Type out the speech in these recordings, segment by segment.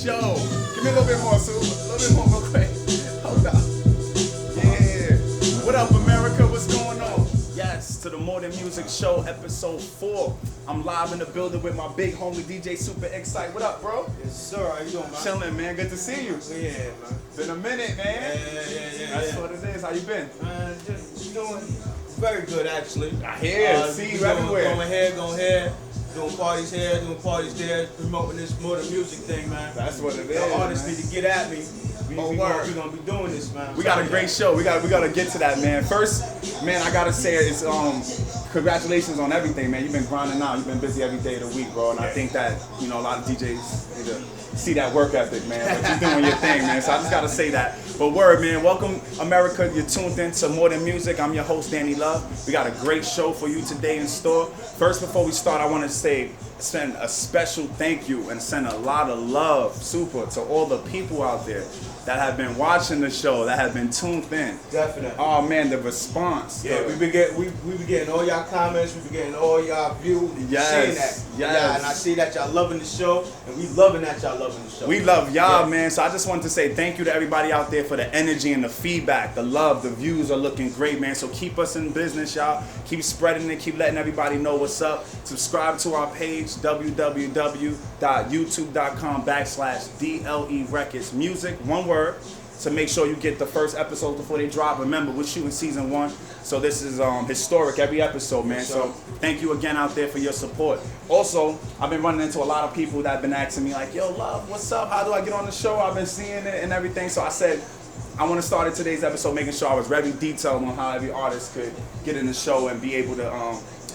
show. Give me a little bit more, Sue. A little bit more real quick. Hold up. Yeah. What up, America? What's going on? Yes, to the More Than Music Show, episode 4. I'm live in the building with my big homie DJ Super Excite. What up, bro? Yes, sir. How you doing, man? Chilling, man. Good to see you. Yeah, man. Been a minute, man. Yeah. That's what it is. How you been? Just doing very good, actually. I hear. See you everywhere. Going here. Doing parties here, doing parties there, promoting this More Than Music thing, man. That's what it is. The artists need to get at me. We're gonna be doing this, man. We got a great show. We gotta get to that, man. First, man, I gotta say it's congratulations on everything, man. You've been grinding out. You've been busy every day of the week, bro. And I think that a lot of DJs need to see that work ethic, man. But you're doing your thing, man. So I just gotta say that. But word, man. Welcome, America. You're tuned in to More Than Music. I'm your host, Danny Love. We got a great show for you today in store. First, before we start, I want to send a special thank you and send a lot of love, super, to all the people out there that have been watching the show, that have been tuned in. Definitely. Oh man, the response. Yeah, we be getting all y'all comments, we be getting all y'all views. Yes. Yeah, and I see that y'all loving the show, and we loving that y'all loving the show. We love y'all, man. So I just wanted to say thank you to everybody out there for the energy and the feedback, the love, the views are looking great, man. So keep us in business, y'all. Keep spreading it, keep letting everybody know what's up. Subscribe to our page, www.youtube.com/DLERecordsMusic. One word. To make sure you get the first episode before they drop. Remember, we're shooting season 1, so this is historic every episode, man. So thank you again out there for your support. Also, I've been running into a lot of people that have been asking me like, yo, Love, what's up? How do I get on the show? I've been seeing it and everything. So I said, I want to start today's episode making sure I was very detailed on how every artist could get in the show and be able to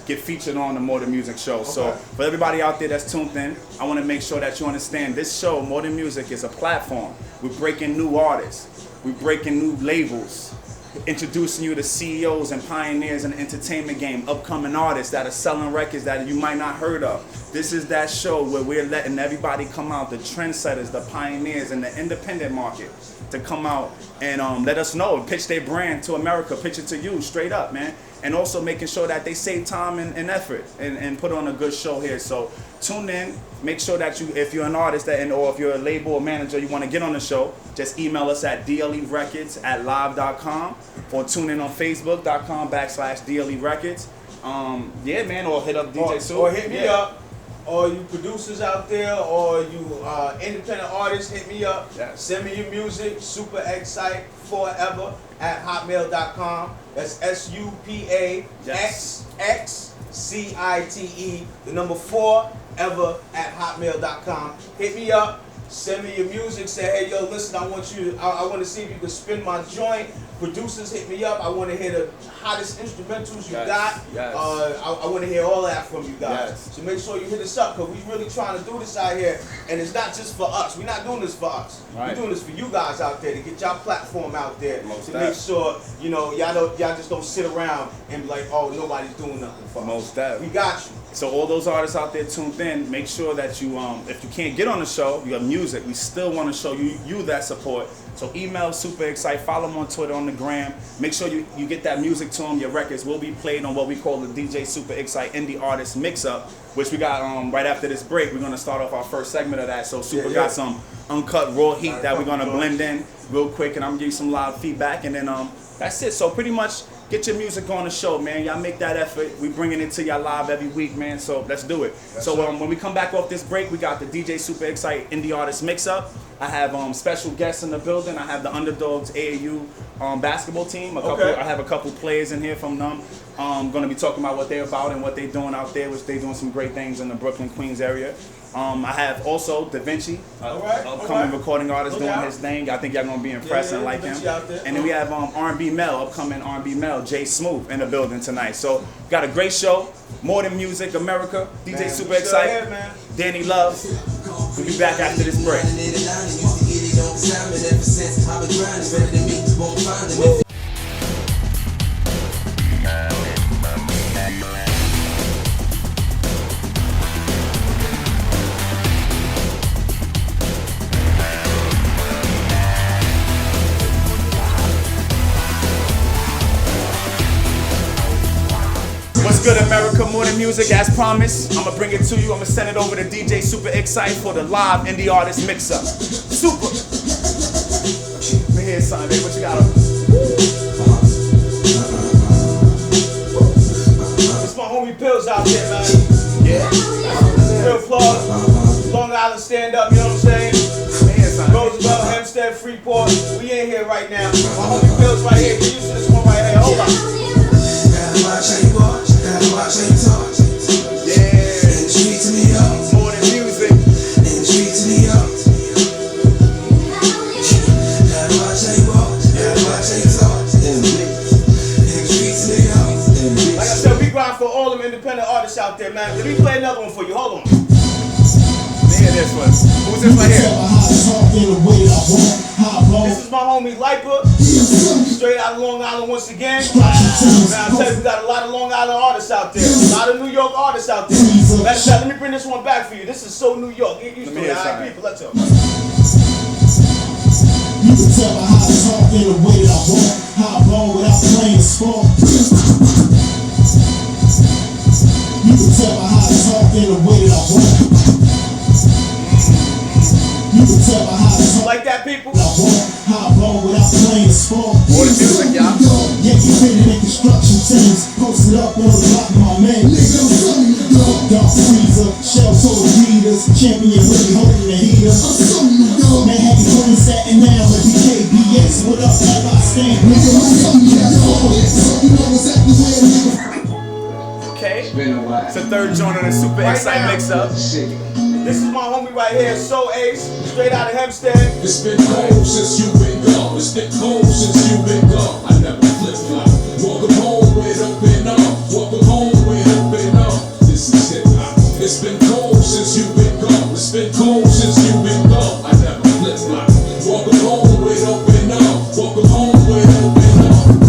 get featured on the More Than Music show. Okay. So for everybody out there that's tuned in, I want to make sure that you understand this show, More Than Music, is a platform. We're breaking new artists. We're breaking new labels. Introducing you to CEOs and pioneers in the entertainment game, upcoming artists that are selling records that you might not heard of. This is that show where we're letting everybody come out, the trendsetters, the pioneers in the independent market, to come out and let us know, pitch their brand to America, pitch it to you straight up, man. And also making sure that they save time and effort and put on a good show here. So tune in, make sure that if you're an artist or if you're a label or manager, you want to get on the show, just email us at DLERecords@live.com or tune in on Facebook.com/DLERecords. Yeah, man, or hit up DJ Sue. Or hit me up. Or you producers out there, or you independent artists, hit me up. Yes. Send me your music, Super Excite Forever at hotmail.com. That's SUPAXXCITE, the number 4 ever at hotmail.com. Hit me up. Send me your music. Say, hey, yo, listen, I want to see if you can spin my joint. Producers, hit me up. I want to hear the hottest instrumentals you got. Yes. I want to hear all that from you guys. Yes. So make sure you hit us up, because we're really trying to do this out here. And it's not just for us. We're not doing this for us. Right. We're doing this for you guys out there, to get y'all platform out there. Most make sure, y'all just don't sit around and be like, oh, nobody's doing nothing for us. Most definitely. We got you. So all those artists out there tuned in, make sure that you, if you can't get on the show, your music, we still want to show you that support. So email Super Excite, follow them on Twitter, on the gram. Make sure you get that music to them. Your records will be played on what we call the DJ Super Excite Indie Artist Mix-Up, which we got right after this break. We're going to start off our first segment of that. So Super got some uncut raw heat that we're going to blend in real quick, and I'm going to give you some live feedback, and then that's it. So pretty much get your music on the show, man. Y'all make that effort. We bringing it to y'all live every week, man. So let's do it. So when we come back off this break, we got the DJ Super Excite Indie Artist Mix-Up. I have special guests in the building. I have the Underdogs AAU basketball team. I have a couple players in here from them. Going to be talking about what they're about and what they're doing out there, which they're doing some great things in the Brooklyn, Queens area. I have also Ja Vinci, upcoming recording artist, doing his thing. I think y'all gonna be impressed and like him. And then we have R&B Mel, upcoming R&B Mel, Jay Smooth, in the building tonight. So got a great show. More Than Music, America. DJ Super Excite, Danny Love. We'll be back after this break. What's good, America? More than music, as promised. I'ma bring it to you. I'ma send it over to DJ Super Excite for the live indie artist mix-up. Super. Let me hear something, baby. What you got on? It's my homie Pills out there, man. Yeah. Real plug. Long Island stand up, you know what I'm saying? Roosevelt, Hempstead, Freeport. We in here right now. My homie Pills right here. Get used to this one right here. Hold on. More than music. Like I said, we grind for all them independent artists out there, man. Let me play another one for you. Hold on. Hear this one. Who's this right here? This is my homie Lipa, straight out of Long Island once again. Man, I tell you, we got a lot of Long Island artists out there, a lot of New York artists out there. Let me bring this one back for you. This is so New York. Get used to it, alright, people. Let's go. You can tell by how I talk in the way that I walk, how I blow without playing the sport. You can tell by how I talk in the way that I walk. You can tell by how I talk Like that, people? how I blow without playing the sport. More than music, y'all. Yeah, you fitted in construction teams, posted up on the block, my man. Dark freezer, shell total leaders, champion really holding the heater. Manhattan Queen satin now with the KBS. What up, I stand? Okay. It's the third joint on the Super Right Excite now. mix-up. This is my homie right here, Soul Ace, straight out of Hempstead. It's been cold since you've been gone. It's been cold since you've been gone. I never flip-flop. Welcome home with open arms. Welcome home with open arms. This is it. It's been cold since you've been gone. It's been cold since you've been gone. I never flip-flop. Welcome home with open arms. Welcome home with open arms.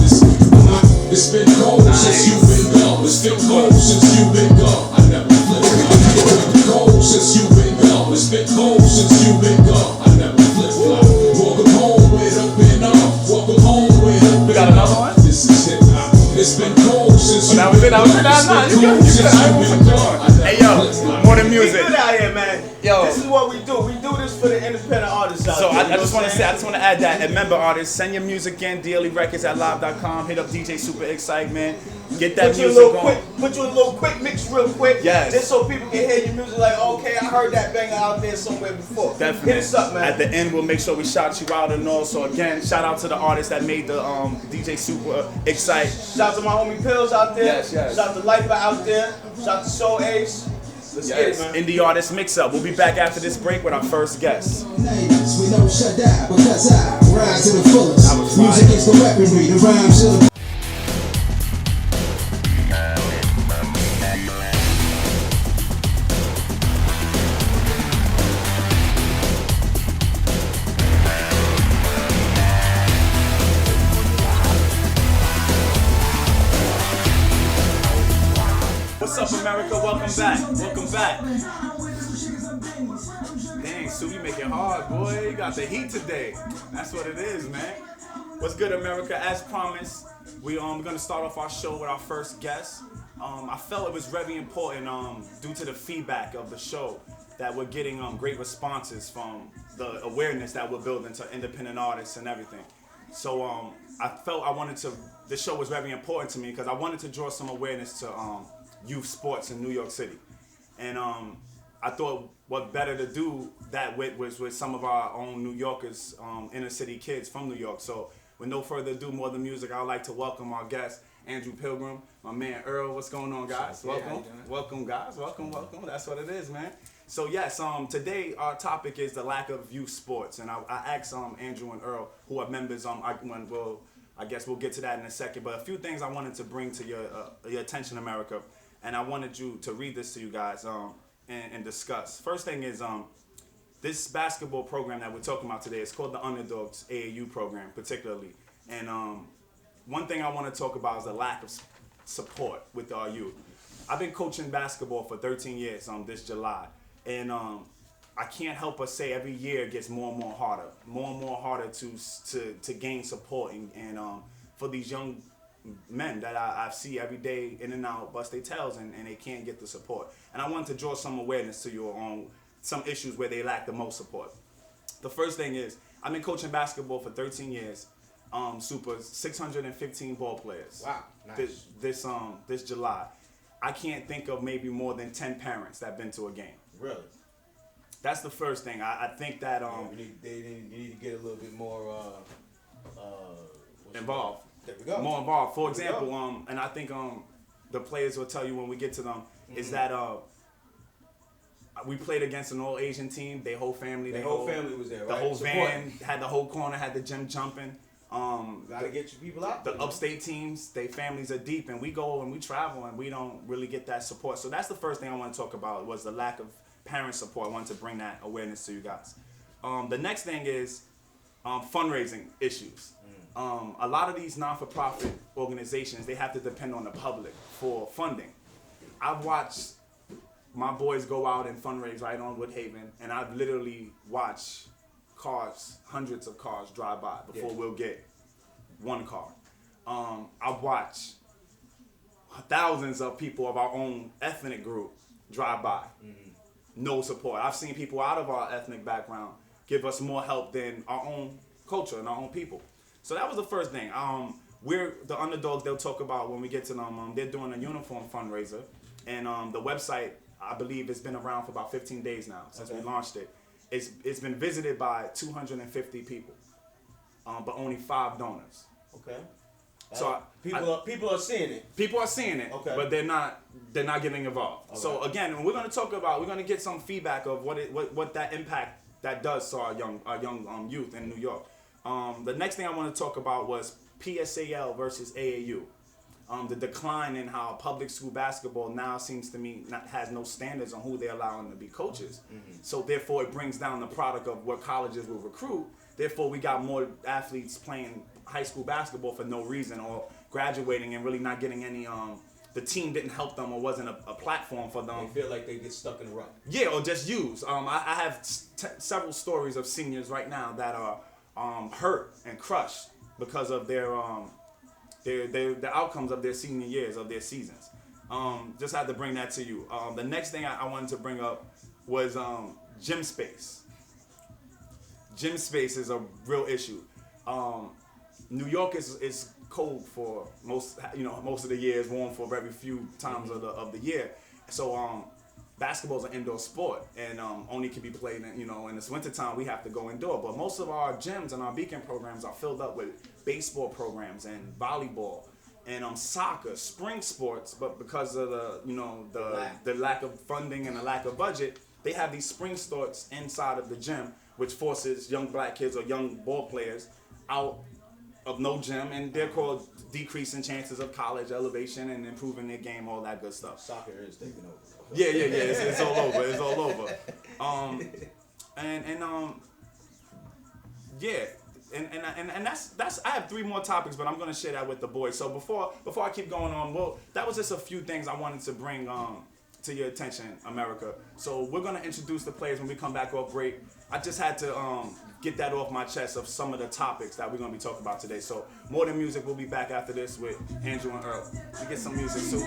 It's been cold since you've been gone. It's been cold since you've been gone. I never flip-flop. Cold since you've been gone. It's been cold since you've been gone. I never flip-flop. Welcome home with open arms. Welcome home with open arms. We got another one? This is it. It's been cold since That was it. That was it. Nah, you good. You good. I ain't gonna put you on. Hey, yo, more than We music. good out here, man. Yo. This is what we do. We do this for the independent artists out So there. I just want to say, I just want to add that. And member artists, send your music in, DLERecords@live.com. Hit up DJ Super Excite, man. Get that Put you a music little on. quick, put you a little quick mix real quick. Yes. Just so people can hear your music like, okay, I heard that banger out there somewhere before. Definitely. Hit us up, man. At the end, we'll make sure we shout you out and all. So again, shout out to the artists that made the DJ Super Excite. Shout out to my homie Pills out there. Yes, yes. Shout out to Lipa out there. Shout out to Soul Ace. Let's get it, man. Indie artist mix-up. We'll be back after this break with our first guest. We don't shut down because I rise to the fullest. That was fire. Music is the weaponry, the rhymes to the What's up, America? Welcome back. Welcome back. Dang, Sue, you make it hard, boy. You got the heat today. That's what it is, man. What's good, America? As promised, we're gonna start off our show with our first guest. I felt it was very important due to the feedback of the show that we're getting great responses from the awareness that we're building to independent artists and everything. So I felt the show was very important to me because I wanted to draw some awareness to youth sports in New York City. And I thought what better to do that was with some of our own New Yorkers, inner city kids from New York. So with no further ado, more than music, I'd like to welcome our guest, Andrew Pilgrim, my man Earl. What's going on, guys? Yeah, Welcome. how you doing? Welcome, guys. Welcome. That's what it is, man. So yes, today our topic is the lack of youth sports. And I asked Andrew and Earl, who are members, I guess we'll get to that in a second, but a few things I wanted to bring to your attention, America. And I wanted you to read this to you guys and discuss. First thing is this basketball program that we're talking about today is called the Underdogs AAU program, particularly. And one thing I want to talk about is the lack of support with our youth. I've been coaching basketball for 13 years this July. And I can't help but say every year it gets more and more harder to gain support and for these young men that I see every day in and out bust their tails and they can't get the support. And I wanted to draw some awareness to you on some issues where they lack the most support. The first thing is, I've been coaching basketball for 13 years. Super 615 ball players. Wow, nice. This July. I can't think of maybe more than 10 parents that have been to a game. Really? That's the first thing. I think that you need to get a little bit more involved. There we go. More involved. For example, and I think the players will tell you when we get to them is that we played against an all Asian team. Their whole family. Their whole family was there. The right? whole van had the whole corner, had the gym jumping. Gotta get your people out. The upstate teams, their families are deep, and we go and we travel, and we don't really get that support. So that's the first thing I want to talk about was the lack of parent support. I wanted to bring that awareness to you guys. The next thing is fundraising issues. A lot of these non-for-profit organizations, they have to depend on the public for funding. I've watched my boys go out and fundraise right on Woodhaven, and I've literally watched cars, hundreds of cars drive by before we'll get one car. I've watched thousands of people of our own ethnic group drive by. No support. I've seen people out of our ethnic background give us more help than our own culture and our own people. So that was the first thing. We're the Underdogs. They'll talk about when we get to them. They're doing a uniform fundraiser, and the website, I believe, has been around for about 15 days now since we launched it. It's been visited by 250 people, but only 5 donors. Okay. So people are seeing it. People are seeing it, but they're not getting involved. Okay. So again, we're going to get some feedback of what that impact that does to our young youth in New York. The next thing I want to talk about was PSAL versus AAU. The decline in how public school basketball now seems to me has no standards on who they're allowing to be coaches. So therefore it brings down the product of what colleges will recruit. Therefore we got more athletes playing high school basketball for no reason or graduating and really not getting any, the team didn't help them or wasn't a platform for them. They feel like they get stuck in a rut. Yeah, or just used. I have several stories of seniors right now that are hurt and crushed because of their outcomes of their senior years, of their seasons. Just had to bring that to you. The next thing I wanted to bring up was gym space. Gym space is a real issue. New York is cold for most of the year. It's warm for very few times of the year. So basketball is an indoor sport and only can be played in this wintertime. We have to go indoor. But most of our gyms and our Beacon programs are filled up with baseball programs and volleyball and soccer, spring sports. But because of the lack of funding and the lack of budget, they have these spring sports inside of the gym, which forces young black kids or young ball players out of no gym, and they're called decreasing chances of college elevation and improving their game, all that good stuff. Soccer is taking over. Yeah. It's all over. It's all over. And that's. I have 3 more topics, but I'm gonna share that with the boys. So before I keep going on, well, that was just a few things I wanted to bring to your attention, America. So we're gonna introduce the players when we come back off break. I just had to get that off my chest of some of the topics that we're gonna be talking about today. So More Than Music, we'll be back after this with Andrew and Earl. We get some music too.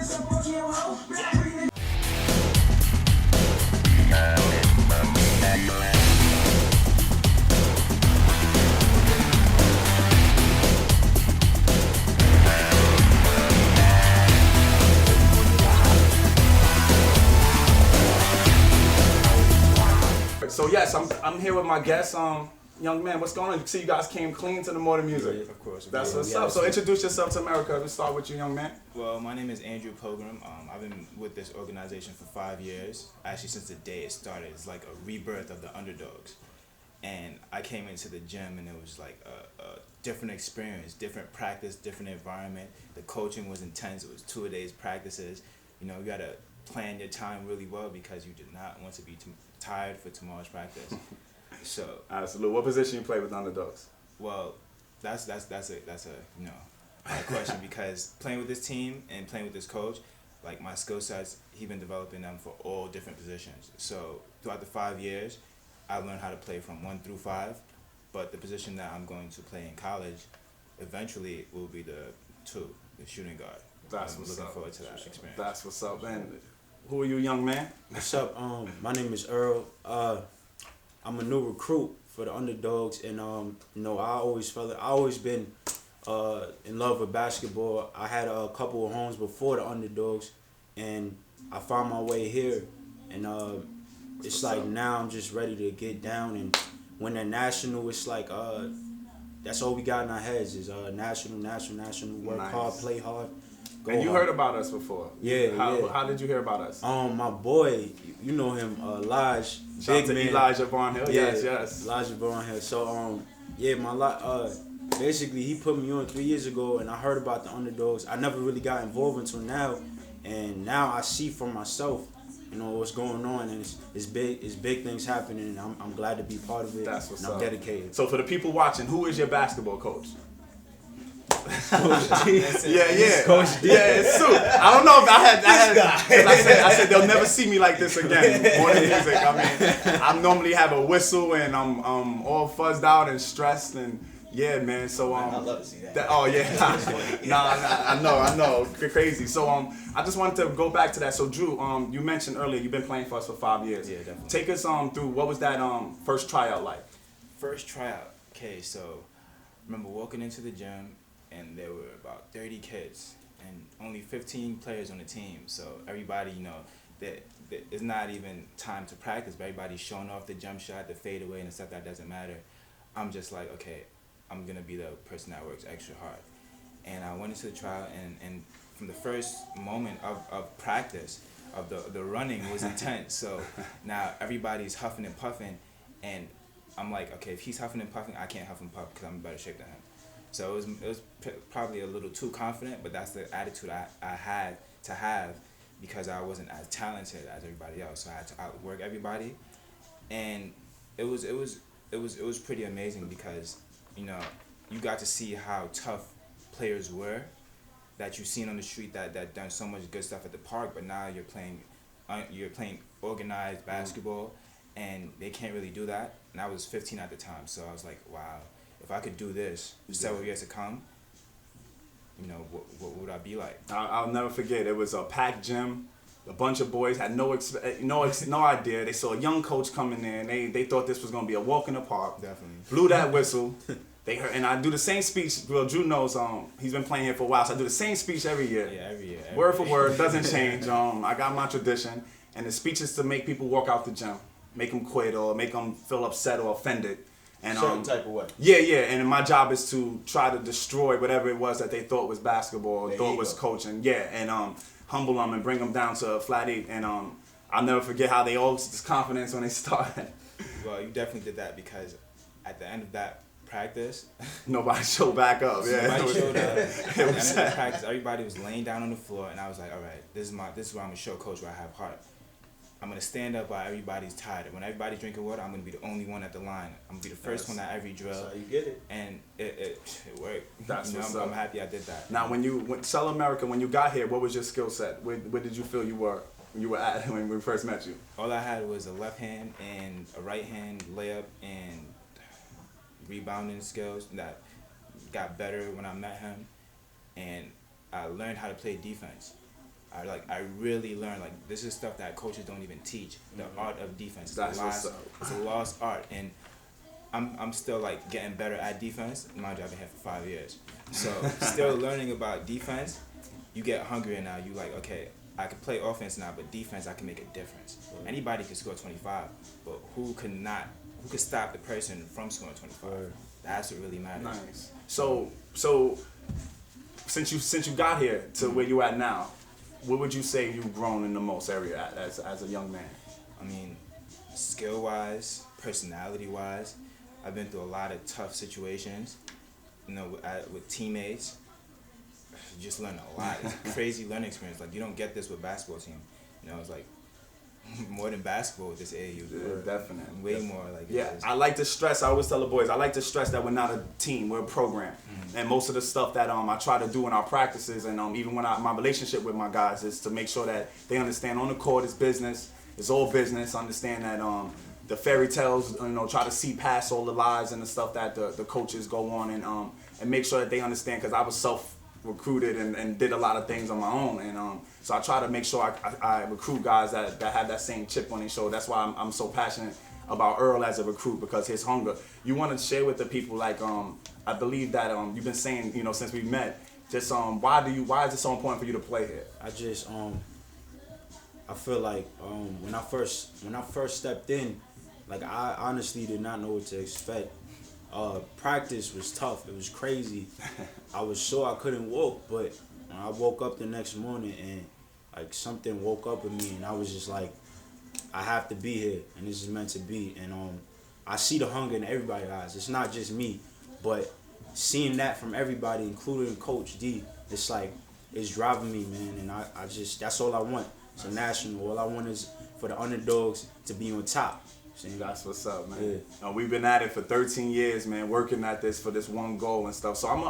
So yes, I'm here with my guest, young man. What's going on? You see, you guys came clean to the More Than Music. Of course. That's what's up. So introduce yourself to America. Let's start with you, young man. Well, my name is Andrew Pilgrim. I've been with this organization for 5 years. Actually, since the day it started, it's like a rebirth of the Underdogs. And I came into the gym and it was like a different experience, different practice, different environment. The coaching was intense. It was 2-a-days practices. You got to plan your time really well because you did not want to be tired for tomorrow's practice. So absolutely. What position you play with Underdogs? Well, that's a hard question because playing with this team and playing with this coach, like my skill sets, he's been developing them for all different positions. So throughout the 5 years, I learned how to play from 1 through 5, but the position that I'm going to play in college eventually will be the 2. the shooting guard. That's I'm what's looking up. forward to that experience. That's what's up. And who are you, young man? What's up? My name is Earl. I'm a new recruit for the Underdogs, and you know, I always been in love with basketball. I had a couple of homes before the Underdogs, and I found my way here, and it's like now I'm just ready to get down and win a national. It's like that's all we got in our heads is national. Work Nice. hard, play hard. Go And you hard. heard about us before. Yeah, How, yeah. how did you hear about us? My boy, you know him, Elijah. Shout out Big to man. Elijah Barnhill. Yes. Elijah Barnhill. So yeah, basically he put me on 3 years ago, and I heard about the Underdogs. I never really got involved until now, and now I see for myself, you know, what's going on, and it's big things happening, and I'm glad to be part of it. That's what's and I'm up. dedicated. So for the people watching, who is your basketball coach? Coach D. Yeah. Coach D. Yeah, it's Sue. I don't know if I had 'cause I said they'll never see me like this again. More than music. I mean, I normally have a whistle and I'm all fuzzed out and stressed and yeah, man. So I'd love to see that. oh yeah. I know. Crazy. So I just wanted to go back to that. So Drew, you mentioned earlier you've been playing for us for 5 years. Yeah, definitely. Take us through what was that first tryout like? First tryout. Okay, so I remember walking into the gym and there were about 30 kids and only 15 players on the team. So everybody, you know, that it's not even time to practice, but everybody's showing off the jump shot, the fadeaway, and the stuff that doesn't matter. I'm just like, okay, I'm gonna be the person that works extra hard. And I went into the trial, and from the first moment of practice, of the running was intense. So now everybody's huffing and puffing, and I'm like, okay, if he's huffing and puffing, I can't huff and puff because I'm in better shape than him. So it was probably a little too confident, but that's the attitude I had to have because I wasn't as talented as everybody else. So I had to outwork everybody, and it was pretty amazing because, you know, you got to see how tough players were that you've seen on the street that done so much good stuff at the park, but now you're playing organized basketball, and they can't really do that. And I was 15 at the time, so I was like, wow, if I could do this several years to come, you know, what would I be like? I'll never forget. It was a packed gym. A bunch of boys had no idea. They saw a young coach coming in. They thought this was gonna be a walk in the park. Definitely. Blew that whistle. They heard, and I do the same speech. Well, Drew knows. He's been playing here for a while, so I do the same speech every year. Yeah, every year. Word for word, doesn't change. I got my tradition, and the speech is to make people walk out the gym, make them quit or make them feel upset or offended. And Certain type of way. Yeah, and my job is to try to destroy whatever it was that they thought was basketball, or Their thought was ego. coaching. Yeah, and humble them and bring them down to a flat 8. And I'll never forget how they all this confidence when they started. Well, you definitely did that because at the end of that practice, Nobody showed back up. Yeah, nobody showed up. At the end of was the practice, everybody was laying down on the floor, and I was like, all right, this is where I'm gonna show coach where I have heart. I'm gonna stand up while everybody's tired. When everybody's drinking water, I'm gonna be the only one at the line. I'm gonna be the first one at every drill. That's how you get it. And it worked. That's you know, what's I'm up. happy I did that. Now, when you went Sell America, when you got here, what was your skill set? Where did you feel you were when you were at when we first met you? All I had was a left hand and a right hand layup and rebounding skills that got better when I met him, and I learned how to play defense. I really learned, like, this is stuff that coaches don't even teach. The art of defense. That's what's up. It's a lost art, and I'm still like getting better at defense. Mind you, I've been here for 5 years, so still learning about defense. You get hungrier now. You like, okay, I can play offense now, but defense, I can make a difference. Anybody can score 25, but who could stop the person from scoring 25? That's what really matters. Nice. So since you got here to where you at now, what would you say you've grown in the most area at as a young man? I mean, skill-wise, personality-wise, I've been through a lot of tough situations, you know, with teammates. You just learn a lot. It's a crazy learning experience. Like, you don't get this with basketball team. You know, it's like more than basketball with this AAU. Yeah, definitely. Way more. Like, Yeah, it's, I like to stress. I always tell the boys, I like to stress that we're not a team. We're a program. And most of the stuff that I try to do in our practices, and even when my relationship with my guys is to make sure that they understand on the court it's business. It's all business. Understand that the fairy tales, try to see past all the lies and the stuff that the coaches go on and make sure that they understand. Because I was recruited and did a lot of things on my own, and so I try to make sure I recruit guys that have that same chip on their shoulder. That's why I'm so passionate about Earl as a recruit, because his hunger. You want to share with the people, like I believe that you've been saying, you know, since we met, just why is it so important for you to play here? I just I feel like when I first stepped in, like I honestly did not know what to expect. Practice was tough. It was crazy. I was sure I couldn't walk, but when I woke up the next morning and like something woke up in me, and I was just like, I have to be here, and this is meant to be. And I see the hunger in everybody's eyes. It's not just me, but seeing that from everybody, including Coach D, it's like it's driving me, man. And I just, that's all I want. It's a national. All I want is for the Underdogs to be on top. That's what's up, man. Yeah. We've been at it for 13 years, man, working at this for this one goal and stuff. So I'm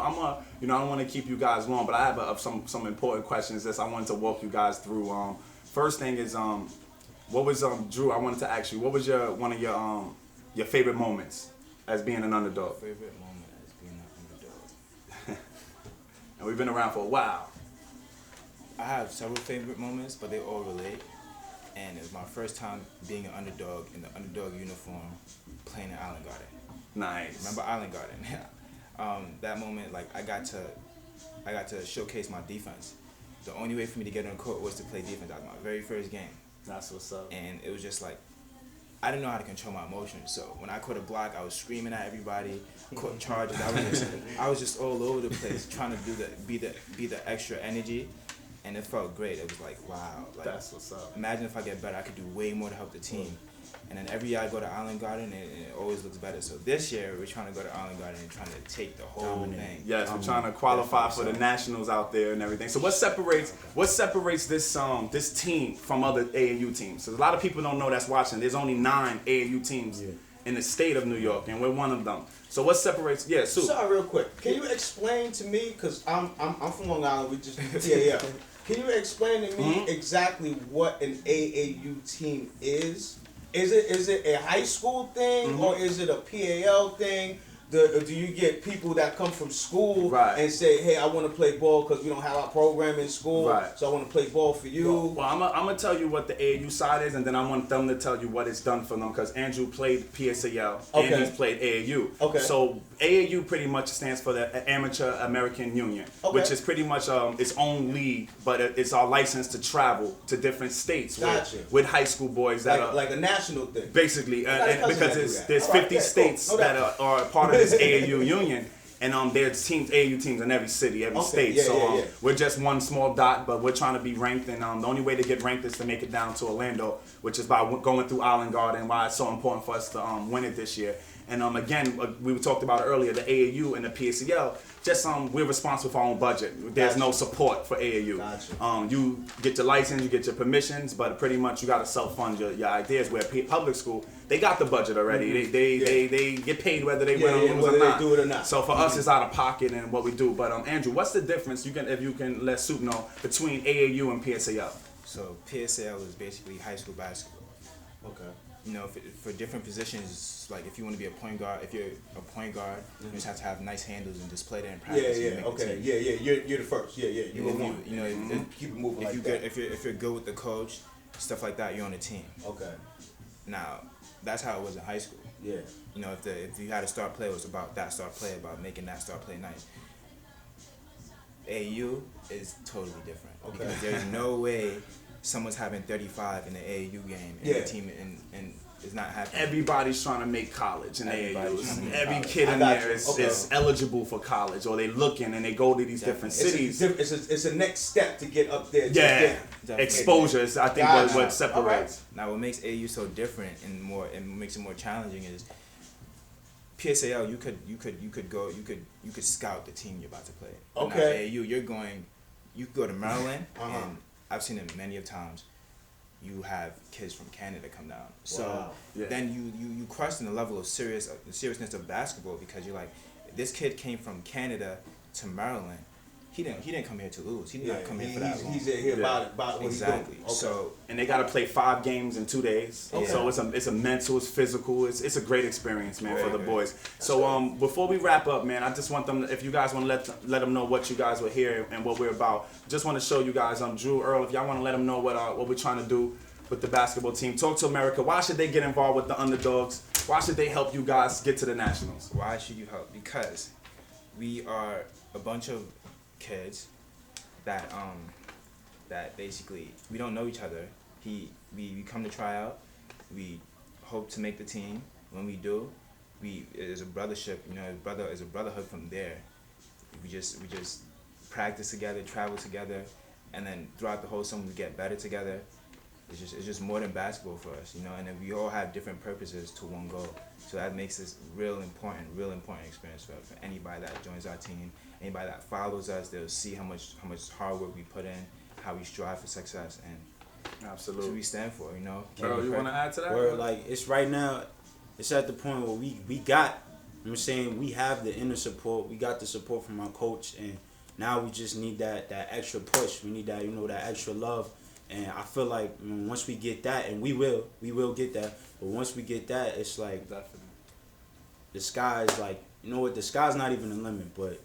you know, I don't want to keep you guys long, but I have some important questions that I wanted to walk you guys through. First thing is, what was Drew? I wanted to ask you, what was one of your favorite moments as being an underdog? Favorite moment as being an underdog. And we've been around for a while. I have several favorite moments, but they all relate. And it was my first time being an underdog in the underdog uniform, playing in Island Garden. Nice. Remember Island Garden? That moment, like I got to showcase my defense. The only way for me to get on the court was to play defense. That was my very first game. That's what's up. And it was just like, I didn't know how to control my emotions. So when I caught a block, I was screaming at everybody. Caught charges. I was just all over the place, trying to be the extra energy. And it felt great. It was like, wow. Like, that's what's up. Imagine if I get better, I could do way more to help the team. And then every year I go to Island Garden, and it always looks better. So this year we're trying to go to Island Garden and trying to take the whole thing. Yes, we're trying to qualify for the nationals out there and everything. So what separates this team from other AAU teams? So a lot of people don't know that's watching. There's only 9 AAU teams in the state of New York, and we're one of them. So what separates? Yeah, Sue. Sorry, real quick. Can you explain to me? Cause I'm from Long Island. We just yeah. Can you explain to me exactly what an AAU team is? Is it a high school thing or is it a PAL thing? Do you get people that come from school and say, hey, I want to play ball because we don't have our program in school, so I want to play ball for you? Well, I'm going to tell you what the AAU side is, and then I want them to tell you what it's done for them, because Andrew played PSAL and he's played AAU. Okay. So AAU pretty much stands for the Amateur American Union, which is pretty much its own league, but it's our license to travel to different states with high school boys that are like a national thing. Basically, and because there's 50 states that are part of this AAU union, and there's AAU teams in every city, every state. We're just one small dot, but we're trying to be ranked, and the only way to get ranked is to make it down to Orlando, which is by going through Island Garden, why it's so important for us to win it this year. And again, we talked about it earlier, the AAU and the PSAL, just we're responsible for our own budget. There's no support for AAU. You get your license, you get your permissions, but pretty much you got to self-fund your ideas. Where public school, they got the budget already. They get paid whether they win or lose or not. They do it or not. So for us, it's out of pocket and what we do. But Andrew, what's the difference? If you can let Soup know, between AAU and PSAL. So PSAL is basically high school basketball. Okay. You know, for different positions, like if you want to be a point guard, if you're a point guard, you just have to have nice handles and display that in practice. You're the first. You were one. You know, keep it moving if if you're good with the coach, stuff like that, you're on a team. Okay. Now, that's how it was in high school. Yeah. You know, if you had a star player, it was about that star player, about making that star play nice. AAU is totally different because there's no way someone's having 35 in the AAU game and the team and it's not happening. Everybody's trying to make college in AAU. Every kid in there is eligible for college, or they looking and they go to these different cities. It's a next step to get up there. Exposure is, I think, what separates. Now, what makes AAU so different and makes it more challenging is PSAL. You could scout the team you're about to play. But now AAU, you could go to Maryland and I've seen it many of times. You have kids from Canada come down, so then you question the level of seriousness of basketball because you're like, this kid came from Canada to Maryland. he didn't come here to lose. He did not come here for that long. He's here about what Exactly. he's doing. Okay. So And they got to play 5 games in 2 days. Okay. So it's a mental, it's physical, it's a great experience, man, for the Great. boys. So before we wrap up, man, I just want them, if you guys want to let them know what you guys were here and what we're about. Just want to show you guys, Drew, Earl, if y'all want to let them know what we're trying to do with the basketball team. Talk to America. Why should they get involved with the Underdogs? Why should they help you guys get to the Nationals? why should you help? Because we are a bunch of kids that basically we don't know each other. We come to try out. We hope to make the team. When we do, it's a brothership. You know, it's a brotherhood from there. We just practice together, travel together, and then throughout the whole summer we get better together. It's just more than basketball for us, you know. And then we all have different purposes to one goal. So that makes this real important experience for anybody that joins our team. Anybody that follows us, they'll see how much hard work we put in, how we strive for success, and that's what we stand for, you know. Earl, you want to add to that? Where like it's right now, it's at the point where we got, you know what I'm saying, we have the inner support, we got the support from our coach, and now we just need that extra push. We need that, you know, that extra love. And I feel like once we get that, and we will get that, but once we get that, it's like Definitely. the sky's like, you know what, the sky's not even the limit, but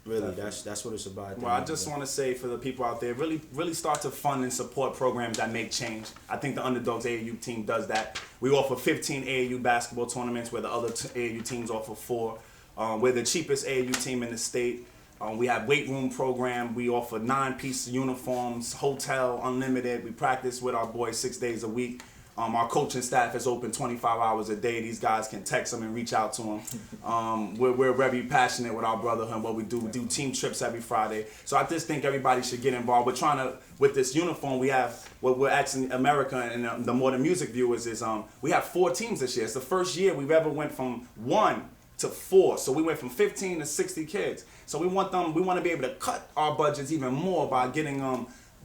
really Definitely. that's what it's about. Well, I just want to say for the people out there, really start to fund and support programs that make change. I think the Underdogs AAU team does that. We offer 15 AAU basketball tournaments where the other AAU teams offer 4. We're the cheapest AAU team in the state. We have weight room program. We offer 9-piece uniforms, hotel, unlimited. We practice with our boys 6 days a week. Our coaching staff is open 25 hours a day. These guys can text them and reach out to them. We're very passionate with our brotherhood and what we do. We do team trips every Friday. So I just think everybody should get involved. We're trying to, with this uniform, we have, what we're asking America and the more the music viewers is, we have 4 teams this year. It's the first year we've ever went from 1 to 4. So we went from 15 to 60 kids. So we want to be able to cut our budgets even more by getting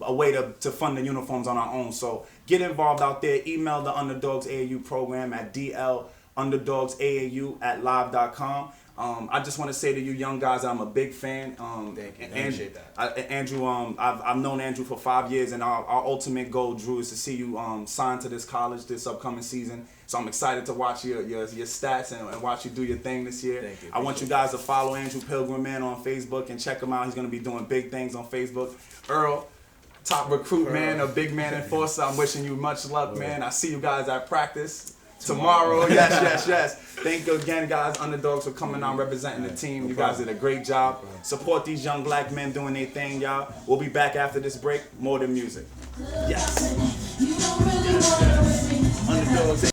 a way to fund the uniforms on our own. So get involved out there. Email the Underdogs AAU program at DLUnderdogsAAU@live.com. I just want to say to you young guys, I'm a big fan. Thank you. Appreciate that. Andrew, I've known Andrew for 5 years, and our ultimate goal, Drew, is to see you sign to this college this upcoming season. So I'm excited to watch your stats and watch you do your thing this year. Thank you. I want you guys to follow Andrew Pilgrim, man, on Facebook and check him out. He's going to be doing big things on Facebook. Earl, top recruit, man, a big man enforcer. I'm wishing you much luck, man. I see you guys at practice tomorrow. Yes. Thank you again, guys, Underdogs, for coming on representing the team. You guys did a great job. Support these young black men doing their thing, y'all. We'll be back after this break. More than music. Yes. Underdogs.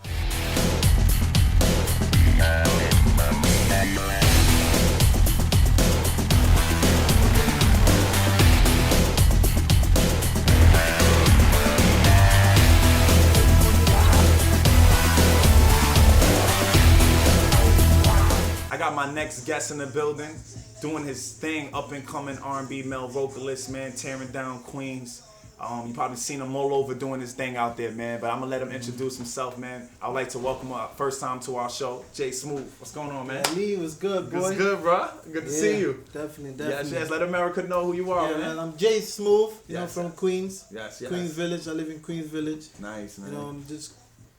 I got my next guest in the building, doing his thing, up and coming R&B male vocalist, man, tearing down Queens. You probably seen him all over doing his thing out there, man. But I'm gonna let him introduce himself, man. I'd like to welcome him first time to our show, Jay Smooth. What's going on, man? Lee was good, boy. It's good, bro. Good to see you. Definitely. Yes. Let America know who you are, Yeah, man. man. I'm Jay Smooth. You know, Yes. from Queens. Yes. Queens Village. I live in Queens Village. Nice, man. You know, I'm just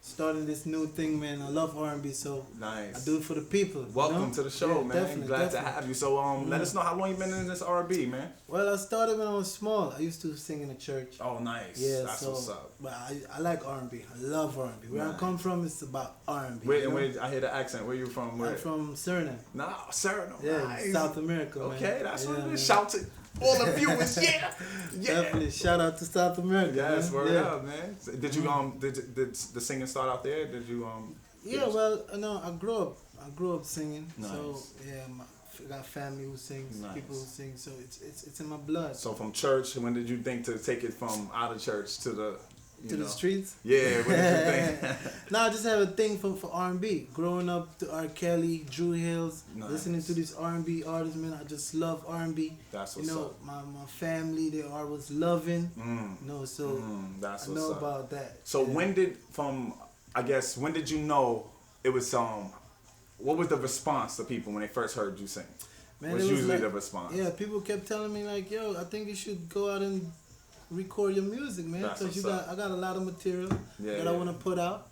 starting this new thing, man. I love R&B, so Nice. I do it for the people. Welcome you know? to the show, Yeah, man. Definitely, Glad definitely. to have you. So, let us know how long you been in this R&B, man. Well, I started when I was small. I used to sing in a church. Oh, nice. Yeah, That's so, what's up. But I like R&B. I love R&B. Where Nice. I come from, it's about R&B. Where, you know? I hear the accent. Where you from? Where? I'm from Suriname. Nah, Suriname. Yeah, Nice. South America, man. Okay, that's what Yeah, it man. is. Shout to all the viewers. Yeah. Definitely. Shout out to South America. Yes, man. word Yeah. up, man. So did you did the singing start out there? Did you Yeah, well, no, I grew up singing. Nice. So yeah, I got family who sings, Nice. people who sing. So it's in my blood. So from church, when did you think to take it from out of church to the To the streets. Yeah, what did you think? No, I just have a thing for R&B. Growing up to R. Kelly, Drew Hills, Nice. listening to these R&B artists, man, I just love R&B. That's You what's know, up. my family, they are was loving. You know, so That's I what's know up. about that. So Yeah. when did you know it was what was the response to people when they first heard you sing? Man, What's it was usually like- the response? Yeah, people kept telling me like, "Yo, I think you should go out and record your music, man, That's because what's up. I got a lot of material Yeah, that I yeah. want to put out."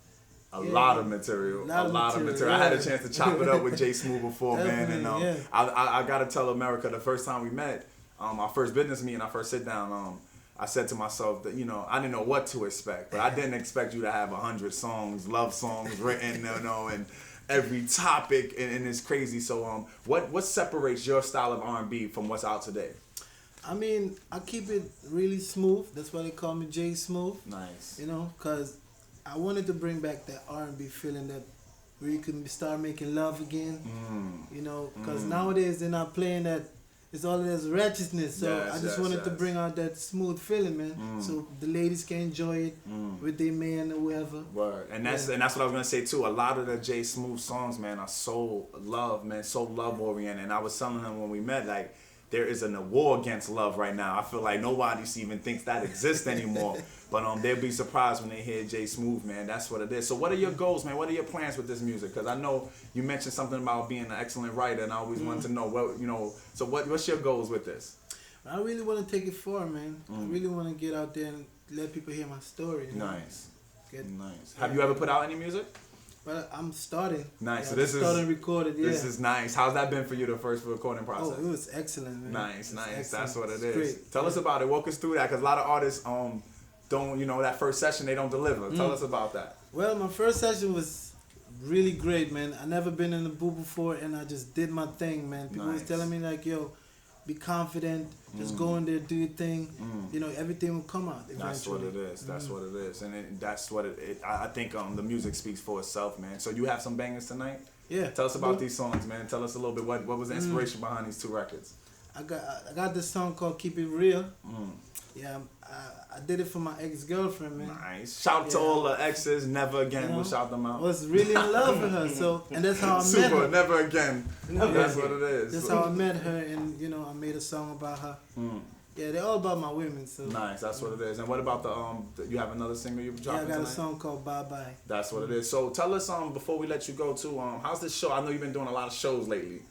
A Yeah. lot of material. Lot a of lot of material, material. I had a yeah. chance to chop it up with Jay Smooth before, man. And Definitely, yeah. I gotta tell America, the first time we met, our first business meeting, our first sit down, I said to myself that, you know, I didn't know what to expect, but I didn't expect you to have 100 songs, love songs written, you know, and every topic, and it's crazy. So, what separates your style of R&B from what's out today? I mean, I keep it really smooth. That's why they call me Jay Smooth. Nice. You know, because I wanted to bring back that R&B feeling that where you can start making love again. You know, because nowadays they're not playing that. It's all this righteousness. So Yes, I just yes, wanted to yes. bring out that smooth feeling, man. So the ladies can enjoy it with their man or whoever. Word. And that's what I was gonna say too. A lot of the Jay Smooth songs, man, are so love oriented. And I was telling him when we met, like, there is a war against love right now. I feel like nobody even thinks that exists anymore. But they'll be surprised when they hear Jay Smooth, man. That's what it is. So what are your goals, man? What are your plans with this music? Because I know you mentioned something about being an excellent writer, and I always wanted to know what, you know. So what's your goals with this? I really want to take it far, man. I really want to get out there and let people hear my story. You know? Nice. Get, Nice. Have you ever put out any music? But I'm starting. Nice. Yeah, So this is starting recorded. Yeah. This is nice. How's that been for you, the first recording Oh, process? it was excellent, man. Nice, It was nice. excellent. That's what it It's is. great. Tell us about it. Walk us through that, because a lot of artists don't, you know, that first session they don't deliver. Tell us about that. Well, my first session was really great, man. I never been in the booth before, and I just did my thing, man. People was Nice. telling me like, "Yo, be confident. Just go in there, do your thing. You know, everything will come out eventually." That's what it is. That's what it is, and that's what I think the music speaks for itself, man. So you have some bangers tonight. Yeah. Tell us about these songs, man. Tell us a little bit what was the inspiration behind these two records. I got this song called "Keep It Real." Yeah, I did it for my ex-girlfriend, man. Nice. Shout out to Yeah. all the exes. Never again. You know, We'll shout them I out. was really in love with her, so and that's how I met Super. her. Never again. That's what it is. That's how I met her, and you know, I made a song about her. Yeah, they're all about my women. So Nice. That's what it is. And what about you have another single you're yeah, dropping I got tonight? a song called "Bye Bye." That's what it is. So tell us before we let you go too, how's this show? I know you've been doing a lot of shows lately.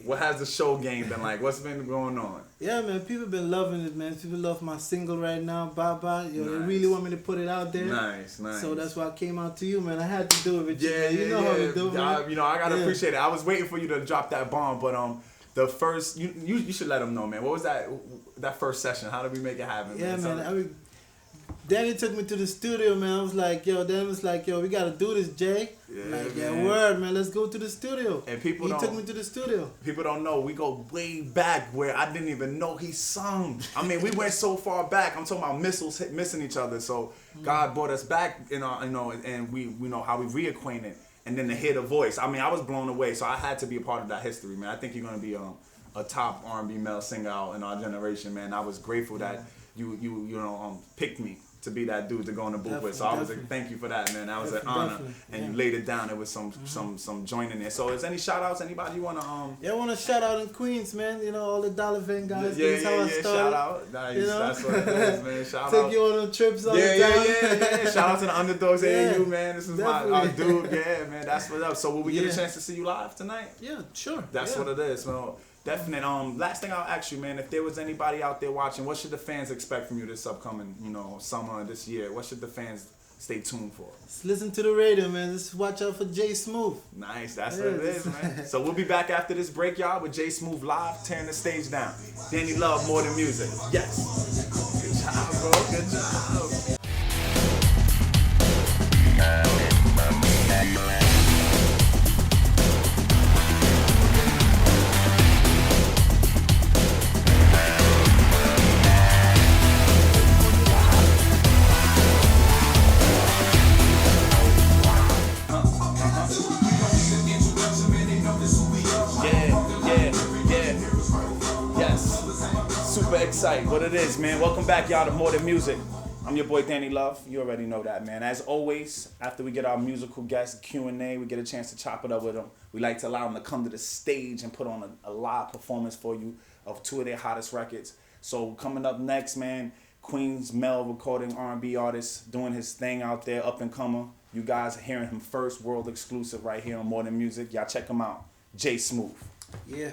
What has the show game been like? What's been going on? Yeah, man, people been loving it, man. People love my single right now, "Bye Bye." Yo, they Nice. really want me to put it out there. Nice, nice. So that's why I came out to you, man. I had to do it with you. Yeah, man. You know how we do, man. I gotta Yeah. appreciate it. I was waiting for you to drop that bomb, but the first you should let them know, man. What was that first session? How did we make it happen? Yeah, Tell man. us. I mean, Danny took me to the studio, man. I was like, yo, Dan was like, yo, we gotta do this, Jay. Yeah, Like, yeah, man. word, man. Let's go to the studio. And people he don't- took me to the studio. People don't know we go way back where I didn't even know he sung. I mean, we went so far back. I'm talking about missing each other. So God brought us back, and we know how we reacquainted, and then to hear the voice. I mean, I was blown away. So I had to be a part of that history, man. I think you're gonna be a top R&B male singer out in our generation, man. I was grateful that you picked me to be that dude to go in the booth with. So I was like, thank you for that, man. That was an honor. Definitely, And yeah. you laid it down. It was some joining there. So is any shout outs? Anybody you wanna Yeah, I want to shout out in Queens, man. You know, all the Dollar Van guys. Yeah, This is how I started. shout out. Nice. You know? That's what it is, man. Shout Take out. you on trips all Yeah, the yeah, time. yeah. Shout out to the Underdogs Yeah, AAU, man. This is our definitely. dude. Yeah, man. That's what's up. So will we get a Yeah. chance to see you live tonight? Yeah, sure. That's yeah. what it is. Well, definite. Last thing I'll ask you, man, if there was anybody out there watching, what should the fans expect from you this upcoming, summer this year? What should the fans stay tuned for? Just listen to the radio, man. Just watch out for Jay Smooth. Nice. That's Yeah, what it is, man. So we'll be back after this break, y'all, with Jay Smooth live, tearing the stage down. Danny Love, More Than Music. Yes. Good job, bro. Good job. Yes. Super excited. What it is, man. Welcome back, y'all, to More Than Music. I'm your boy, Danny Love. You already know that, man. As always, after we get our musical guest Q&A, we get a chance to chop it up with them. We like to allow them to come to the stage and put on a live performance for you of two of their hottest records. So coming up next, man, Queens Mel recording R&B artist, doing his thing out there, up and comer. You guys are hearing him first, world exclusive right here on More Than Music. Y'all check him out. Jay Smooth. Yeah.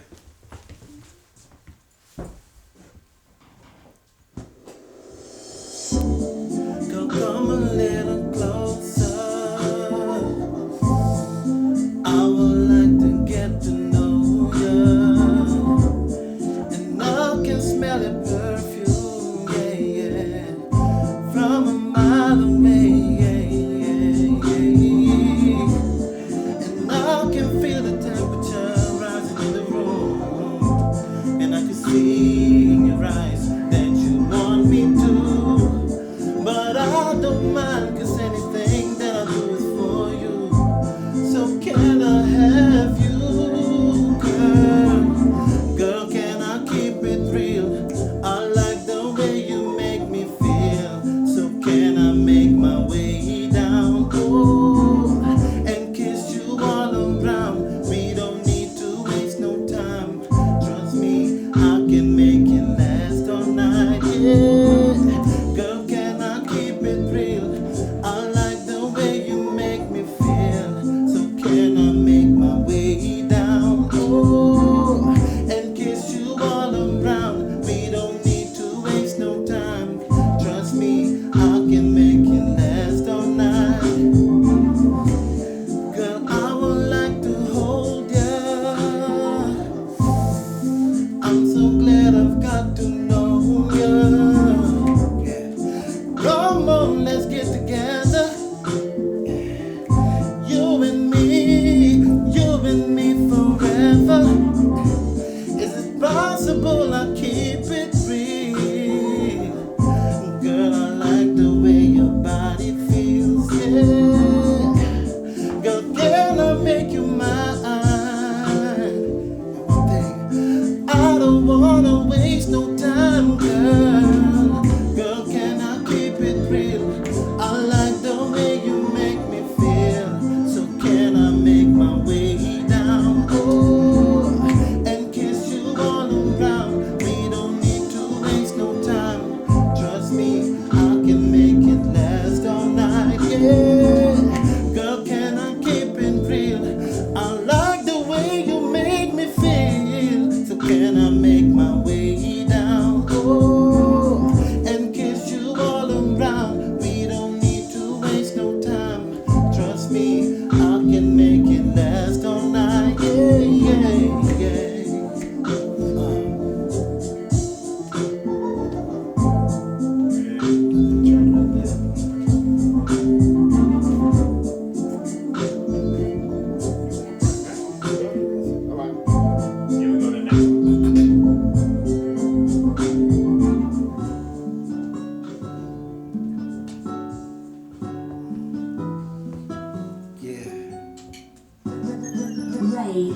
You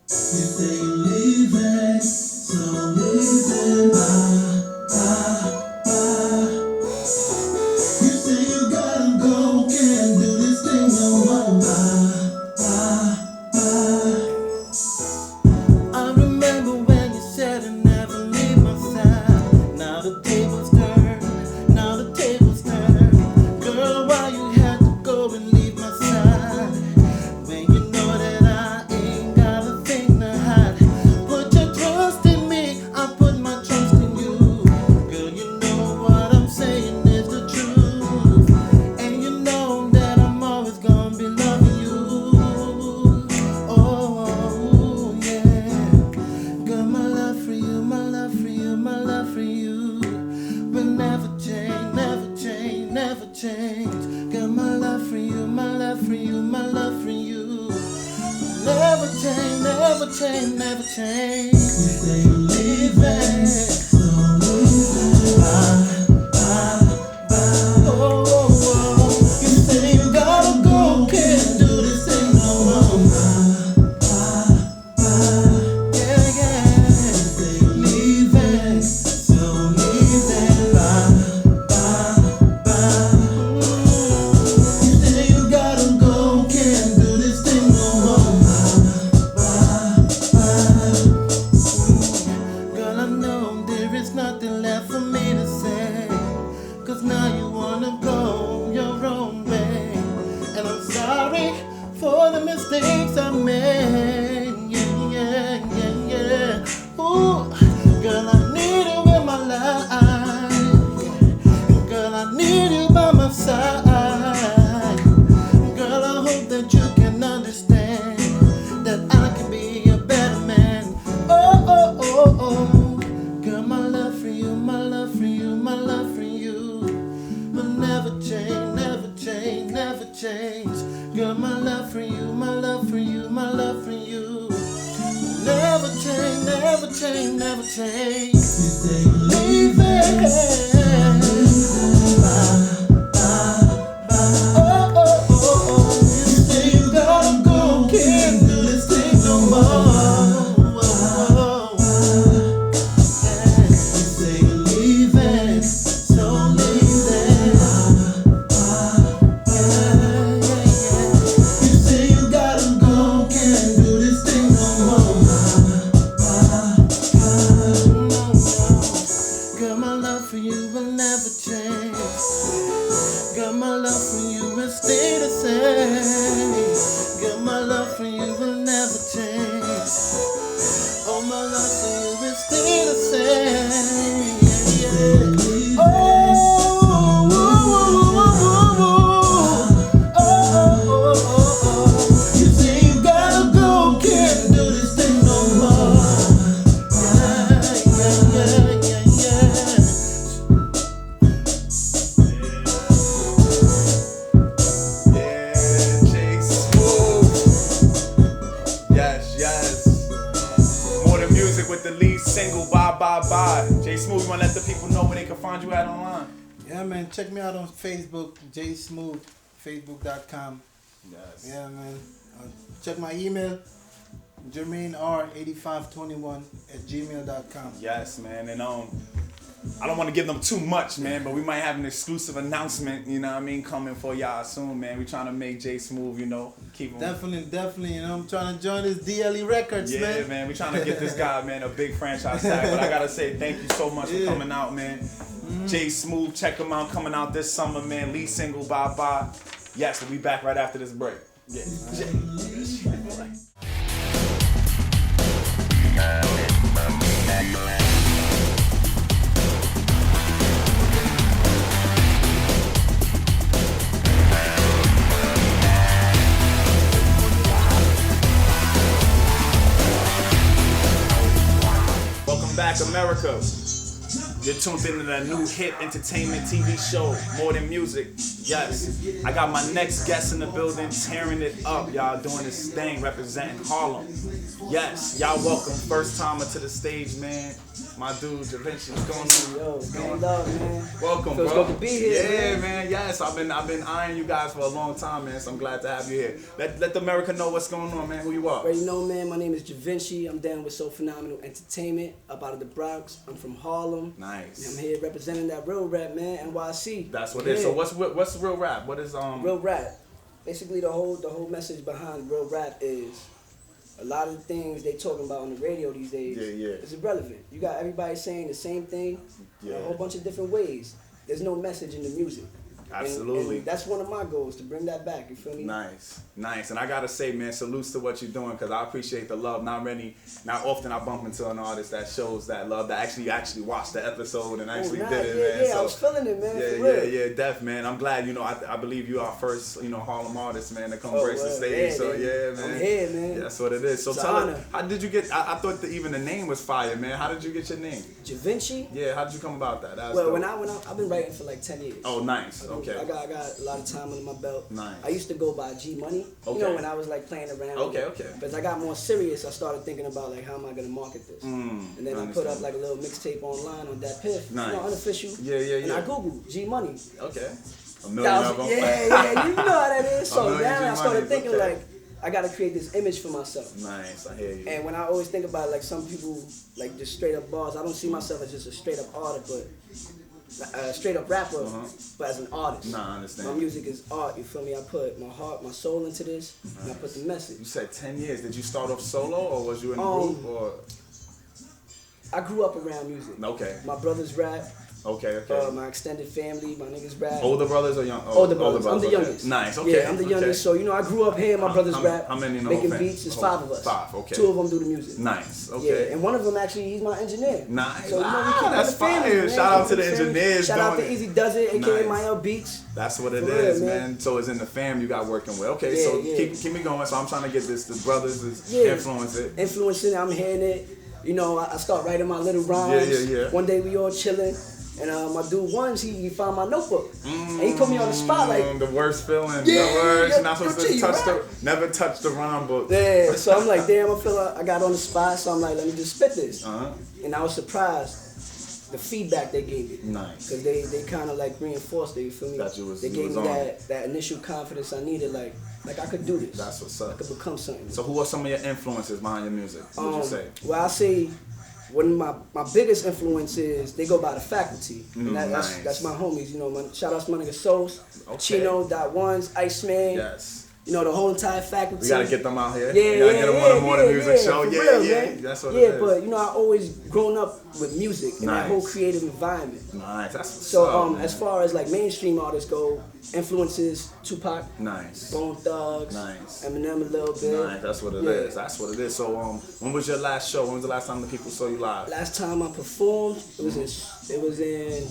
say you're leaving, so leaving. You say you gotta go, can't do this thing no more. I remember when you said you'd never leave my side. Now the tables turn, now the tables turn. Girl, why you had to go and leave my side? When you know that I ain't got a thing to hide. Put your trust in me, I put my trust in you. Girl, you know what I'm saying is the truth. And you know that I'm always gonna be loving you. Oh, yeah. Girl, my love for you, my love for you, my love for you will never change, never change, never change. Girl, my love for you, my love for you, my love for you never change, never change, never change. You say you're leaving, so leaving. Bye. Oh. You say you gotta go, can't do this thing no more. Yeah. You say you're leaving, so leaving. Bye. You say you gotta go, can't do this thing no more. Girl, I know there is nothing left for me to say, 'cause now you wanna go your own way. And I'm sorry for the mistakes I made. Yeah. Ooh, girl, I need you in my life. Girl, I need you by my side. Girl, I hope that you can understand that I can be a better man. Oh. Girl, my love for you, my love for you, my love for you will never change, never change, never change. Girl, my love for you, my love for you, my love for you will never change, never change, never change. You say you're leaving. Oh. You say you gotta go, can't do this thing no more. You say you're leaving, so leaving. Yeah. You say you gotta go, can't do this thing no more. Girl, my love for you will never change. Girl, my love for you will stay the same. Girl, my love for you will never change. Oh, my love for you will stay the same. Yeah. Oh. You say you gotta go, can't do this thing no more. Yeah, Jay Smooth. Yes. More than music with the lead single, Bye. Jay Smooth, you wanna let the people know where they can find you at online? Yeah, man. Check me out on Facebook, J Smooth, Facebook.com. Yes. Yeah, man. Check my email, JermaineR8521@gmail.com. Yes, man. And I don't want to give them too much, man, but we might have an exclusive announcement, you know what I mean, coming for y'all soon, man. We trying to make Jay Smooth, keep him. Definitely. You know, I'm trying to join this DLE Records, Yeah, man. We trying to get this guy, man, a big franchise tag. But I gotta say thank you so much for coming out, man. Jay Smooth, check him out, coming out this summer, man. Lead single, Bye. Yes, we'll be back right after this break. Yeah. Welcome back, America. You're tuned into that new hit entertainment TV show, More Than Music. Yes, I got my next guest in the building, tearing it up, y'all, doing this thing, representing Harlem. Yes, y'all welcome, first timer to the stage, man. My dude, Ja Vinci, what's going on? Yo, stand up, man. Welcome, Feels bro. good to be here, Yeah, man. Yes, I've been eyeing you guys for a long time, man. So I'm glad to have you here. Let the America know what's going on, man. Who you are? Already know, man. My name is Ja Vinci. I'm down with So Phenomenal Entertainment, up out of the Bronx. I'm from Harlem. Nice. And I'm here representing that real rap, man. NYC. That's what it is. So what's real rap? What is real rap? Basically, the whole message behind real rap is a lot of the things they talking about on the radio these days is irrelevant. You got everybody saying the same thing a whole bunch of different ways. There's no message in the music. Absolutely. And that's one of my goals, to bring that back, you feel me? Nice. And I gotta say, man, salutes to what you're doing, because I appreciate the love. Not often I bump into an artist that shows that love, that actually watched the episode and actually did it, man. Yeah, I was feeling it, man. Yeah, def, man. I'm glad, I believe you are first, Harlem artist, man, to come grace the stage. So yeah, man. I'm here, man. Yeah, that's what it is. So it's tell us, how did you get, I thought that even the name was fire, man. How did you get your name? Ja Vinci? Yeah, how did you come about that? Well, I've been writing for like 10 years. Oh, nice. Okay. I got a lot of time under my belt. Nice. I used to go by G Money. Okay. When I was like playing around. Okay. But as I got more serious, I started thinking about like, how am I gonna market this? And then I put up like a little mixtape online on that Piff. Nice. Unofficial. Yeah. And I Googled G Money. Okay. A million of them. Yeah, you know how that is. So now I started G-Money, thinking like, I gotta create this image for myself. Nice, I hear you. And when I always think about like some people like just straight up bars, I don't see myself as just a straight up artist, but straight up rapper, but as an artist. Nah, I understand. My music is art, you feel me? I put my heart, my soul into this, and I put the message. You said 10 years. Did you start off solo, or was you in a group, or? I grew up around music. Okay. My brothers rap. Okay. My extended family, my niggas rap. Older brothers or young? Older brothers. I'm the youngest. Nice. Okay. Yeah, I'm the youngest. So I grew up hearing my brothers rap. How many in the whole making family? beats? There's 5 of us. 5. Okay. 2 of them do the music. Nice. Okay. Yeah, and one of them actually, he's my engineer. Nice. So we keep that's the family, fire. man. Shout out to the engineers. Shout out to Easy Does It, aka Mael Beats. That's what it For is, real, man. So it's in the fam you got working with. Okay, Yeah, so yeah. keep me going. So I'm trying to get this. The brothers is influencing. Influencing it. I'm hearing it. I start writing my little rhymes. Yeah. One day we all chilling. And my dude Ones, he found my notebook. And he put me on the spot like the worst feeling. Yeah, the worst. You're not yo, supposed to G, touch never touch the rhyme book. Yeah, so I'm like, damn, I feel like I got on the spot, so I'm like, let me just spit this. And I was surprised the feedback they gave me. Nice. Because they kind of like reinforced it, you feel me? They gave me that initial confidence I needed, like I could do this. That's what's up. I could become something. So who are some of your influences behind your music? What would you say? Well, I say one of my biggest influences, they go by the faculty. And Nice. that's my homies, shout out to my nigga Sos, Okay. Chino.Ones, Iceman. Yes. The whole entire faculty. We gotta get them out here. Yeah, we gotta get them on the More Than Music show. for Yeah, real, yeah. man. That's what it is. But I always grown up with music and that whole Nice. creative environment. Nice. That's what's So up, man. as far as like mainstream artists go, influences Tupac, Nice. Bone Thugs, Nice. Eminem a little bit. Nice. That's what it is. That's what it is. So when was your last show? When was the last time the people saw you live? Last time I performed, it was in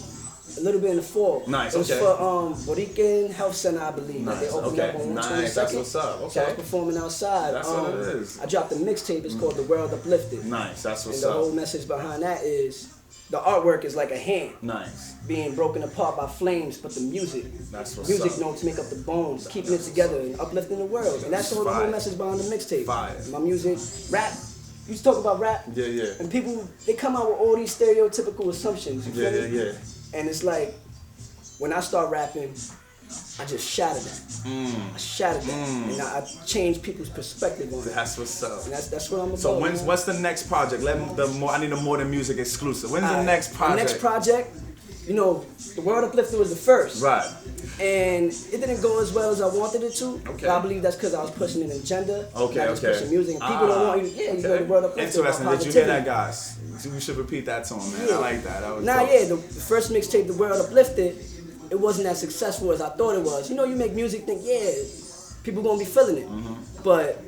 a little bit in the fall. Nice, It was okay. for Borican Health Center, I believe. Nice, They opened okay. up on Nice, that's 122nd. what's up, So I okay. was performing outside. That's what it is. I dropped a mixtape. It's called The World Uplifted. Nice. That's what's And the up. whole message behind that is the artwork is like a hand Nice. being broken apart by flames, but the music, That's what's music up. notes make up the bones, keeping it together and uplifting the world. And that's the whole Fire. message behind the mixtape. Fire. My music, rap. You used to talk about rap, Yeah. and people they come out with all these stereotypical assumptions. You feel me? Yeah. And it's like when I start rapping, I just shattered that. I shattered that, and I changed people's perspective on it. That's what's up. And that's what I'm about. So man. what's the next project? I need a More Than Music exclusive. When's the next project? The next project, The World Uplifted was the first. Right. And it didn't go as well as I wanted it to. Okay. But I believe that's because I was pushing an agenda. Okay, not just okay. pushing music. And people don't want you to, the World Uplifted. Interesting. about Did you hear positivity. that, guys? We should repeat that to him, man. I like that. That was Nah, dope. yeah, the first mixtape, The World Uplifted, it wasn't as successful as I thought it was. You make music, think, yeah, people gonna be feeling it. But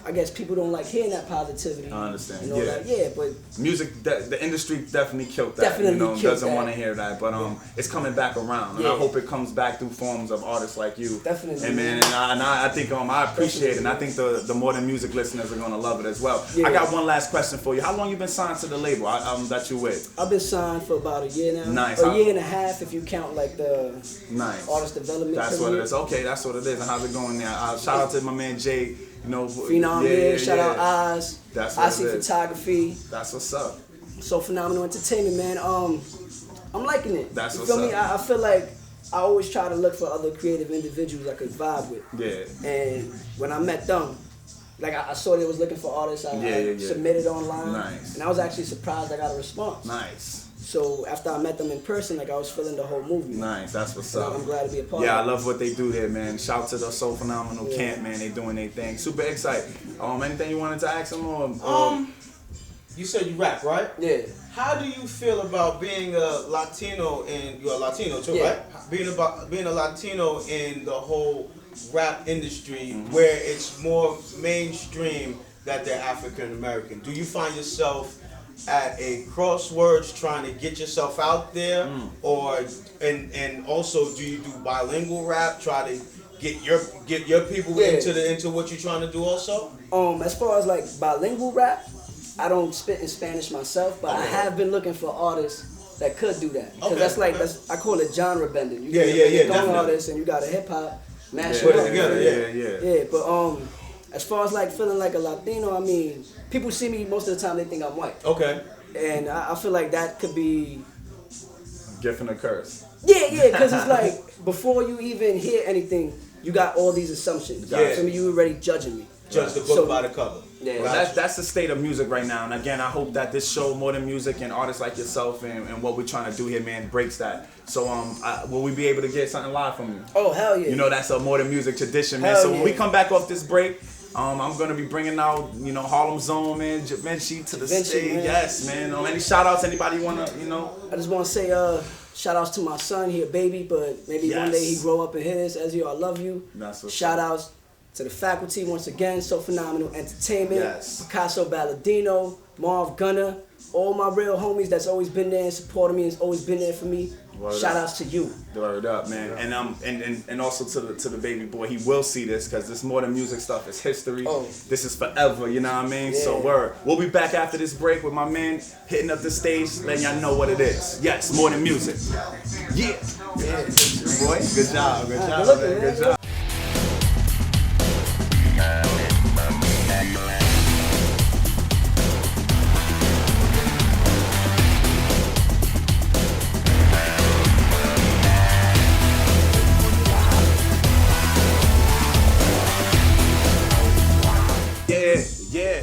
I guess people don't like hearing that positivity. I understand. You know, Yeah. like, yeah, but Music, the industry definitely killed that. Definitely you know, killed doesn't that. want to hear that, but it's coming back around, and I Yeah. hope it comes back through forms of artists like you. Definitely. And man, I think I appreciate it, and I think the modern music listeners are gonna love it as well. Yeah. I got one last question for you. How long you been signed to the label that you with? I've been signed for about a year now. Nice. A year and a half if you count like the Nice. artist development. That's what period. it is. Okay, that's what it is. And how's it going there? Shout out to my man Jay. You know, Phenom here. Shout out Oz. That's what Ozzy it is. Photography. That's what's up. So Phenomenal Entertainment, man. I'm liking it. That's you what's feel me? up. I feel like I always try to look for other creative individuals I could vibe with. Yeah. And when I met them, like I saw they was looking for artists. I submitted online. Nice. And I was actually surprised I got a response. Nice. So after I met them in person, like I was feeling the whole movement. Nice, that's what's So up. I'm glad to be a part Yeah, I of it. love what they do there, man. Shout out to the So Phenomenal Camp, man. They doing their thing. Super excited. Anything you wanted to ask them or? You said you rap, right? Yeah. How do you feel about being a Latino and you're a Latino too, Yeah. right? Being a Latino in the whole rap industry where it's more mainstream that they're African American. Do you find yourself at a crossroads trying to get yourself out there, or and also do you do bilingual rap? Try to get your people into what you're trying to do also. As far as like bilingual rap, I don't spit in Spanish myself, but I have been looking for artists that could do that. Because I call it genre bending. You got a definitely. artist and you got a hip hop mash Put it it up. together, Yeah, but as far as like feeling like a Latino, I mean, people see me most of the time they think I'm white, Okay. and I feel like that could be Gift and a curse. yeah, because it's like before you even hear anything, you got all these assumptions. Yeah. So you already judging me. Judge the book So- by the cover. Yeah. Well, that's the state of music right now. And again, I hope that this show, More Than Music, and artists like yourself and what we're trying to do here, man, breaks that. So will we be able to get something live from you? Oh hell yeah! You know, that's a More Than Music tradition, man. Hell So when we yeah. come back off this break, I'm gonna be bringing out, Harlem Zone, man, Ja Vinci to the Ja Vinci, stage. man. Yes, man. Any shout outs? Anybody wanna, I just want to say shout outs to my son, he a baby, but maybe one day he Yes. grow up and his. Ezio, I love you. That's what's Shout outs to the faculty once again, So Phenomenal Entertainment, Yes. Picasso Balladino, Marv Gunner, all my real homies that's always been there and supported me and has always been there for me. Word Shout up. outs to you. Word up, man. And also to the baby boy, he will see this because this More Than Music stuff is history. Oh. This is forever, you know what I mean? So Yeah. word. We'll be back after this break with my man hitting up the stage, letting y'all know what it is. Yes, More Than Music. Yeah. Boy, good job, good job, good looking, man. man. Good job. Yeah.